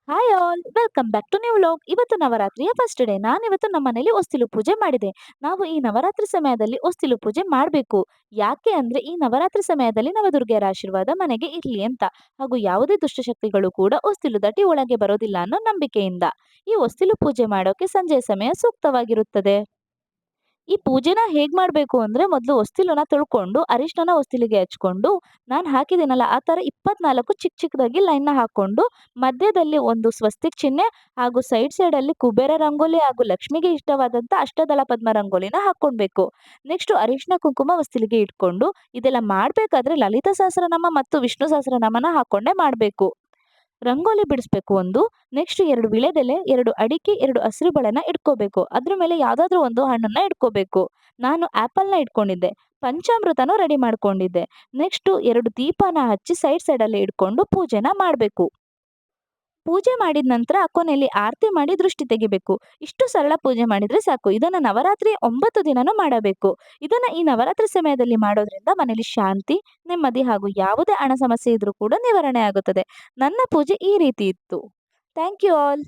Hi all welcome back to new vlog. ಇವತ್ತು ನವರಾತ್ರಿಯ first day. ನಾನಿವತ್ತು ನಮ್ಮ ಮನೇಲಿ ಹೊಸ್ತಿಲು ಪೂಜೆ ಮಾಡಿದೆ. ನಾವು ಈ ನವರಾತ್ರಿ ಸಮಯದಲ್ಲಿ ಹೊಸ್ತಿಲು ಪೂಜೆ ಮಾಡಬೇಕು. ಯಾಕೆ ಅಂದ್ರೆ ಈ ನವರಾತ್ರಿ ಸಮಯದಲ್ಲಿ ನವದುರ್ಗೆಯರ ಆಶೀರ್ವಾದ ಮನೆಗೆ ಇರ್ಲಿ ಅಂತ. ಹಾಗೂ ಯಾವುದೇ ದುಷ್ಟಶಕ್ತಿಗಳು ಕೂಡ ಹೊಸ್ತಿಲು ದಾಟಿ ಒಳಗೆ ಬರೋದಿಲ್ಲ ಅನ್ನೋ ನಂಬಿಕೆಯಿಂದ. ಈ ಹೊಸ್ತಿಲು ಪೂಜೆ ಮಾಡೋಕೆ ಸಂಜೆಯ ಸಮಯ ಸೂಕ್ತವಾಗಿರುತ್ತದೆ. ಈ ಪೂಜೆನ ಹೇಗ್ ಮಾಡ್ಬೇಕು ಅಂದ್ರೆ ಮೊದಲು ಹೊಸ್ತಿಲನ್ನ ತೊಳ್ಕೊಂಡು ಅರಿಶಿಣನ ಹೊಸ್ತಿಲಿಗೆ ಹಚ್ಕೊಂಡು ನಾನ್ ಹಾಕಿದ್ದೀನಲ್ಲ ಆ ತರ 24 ಚಿಕ್ಕದಾಗಿ ಲೈನ್ನ ಹಾಕೊಂಡು ಮಧ್ಯದಲ್ಲಿ ಒಂದು ಸ್ವಸ್ತಿಕ್ ಚಿಹ್ನೆ ಹಾಗೂ ಸೈಡ್ ಅಲ್ಲಿ ಕುಬೇರ ರಂಗೋಲಿ ಹಾಗೂ ಲಕ್ಷ್ಮಿಗೆ ಇಷ್ಟವಾದಂತ ಅಷ್ಟದಳ ಪದ್ಮ ರಂಗೋಲಿನ ಹಾಕೊಳ್ಬೇಕು. ನೆಕ್ಸ್ಟ್ ಅರಿಶಿಣ ಕುಂಕುಮ ಹೊಸ್ತಿಲಿಗೆ ಇಟ್ಕೊಂಡು ಇದೆಲ್ಲ ಮಾಡ್ಬೇಕಾದ್ರೆ ಲಲಿತಾ ಸಹಸ್ರನಾಮ ಮತ್ತು ವಿಷ್ಣು ಸಹಸ್ರನಾಮನ ಹಾಕೊಂಡೇ ಮಾಡ್ಬೇಕು. ರಂಗೋಲಿ ಬಿಡಿಸ್ಬೇಕು ಒಂದು. ನೆಕ್ಸ್ಟ್ 2 ವೀಳ್ಯದೆಲೆ, 2 ಅಡಿಕೆ, 2 ಹಸಿರು ಬಳೆನ ಇಟ್ಕೋಬೇಕು. ಅದ್ರ ಮೇಲೆ ಯಾವ್ದಾದ್ರು ಒಂದು ಹಣ್ಣನ್ನ ಇಟ್ಕೋಬೇಕು. ನಾನು ಆಪಲ್‌ನ ಇಟ್ಕೊಂಡಿದ್ದೆ. ಪಂಚಾಮೃತನೂ ರೆಡಿ ಮಾಡ್ಕೊಂಡಿದ್ದೆ. ನೆಕ್ಸ್ಟು 2 ದೀಪನ ಹಚ್ಚಿ ಸೈಡಲ್ಲಿ ಇಟ್ಕೊಂಡು ಪೂಜೆನ ಮಾಡ್ಬೇಕು. ಪೂಜೆ ಮಾಡಿದ ನಂತರ ಕೊನೆಯಲ್ಲಿ ಆರತಿ ಮಾಡಿ ದೃಷ್ಟಿ ತೆಗಿಬೇಕು. ಇಷ್ಟು ಸರಳ ಪೂಜೆ ಮಾಡಿದ್ರೆ ಸಾಕು. ಇದನ್ನ ನವರಾತ್ರಿ 9 ದಿನನೂ ಮಾಡಬೇಕು. ಇದನ್ನ ಈ ನವರಾತ್ರಿ ಸಮಯದಲ್ಲಿ ಮಾಡೋದ್ರಿಂದ ಮನೇಲಿ ಶಾಂತಿ, ನೆಮ್ಮದಿ ಹಾಗೂ ಯಾವುದೇ ಹಣ ಸಮಸ್ಯೆ ಇದ್ರೂ ಕೂಡ ನಿವಾರಣೆ ಆಗುತ್ತದೆ. ನನ್ನ ಪೂಜೆ ಈ ರೀತಿ ಇತ್ತು. Thank you all.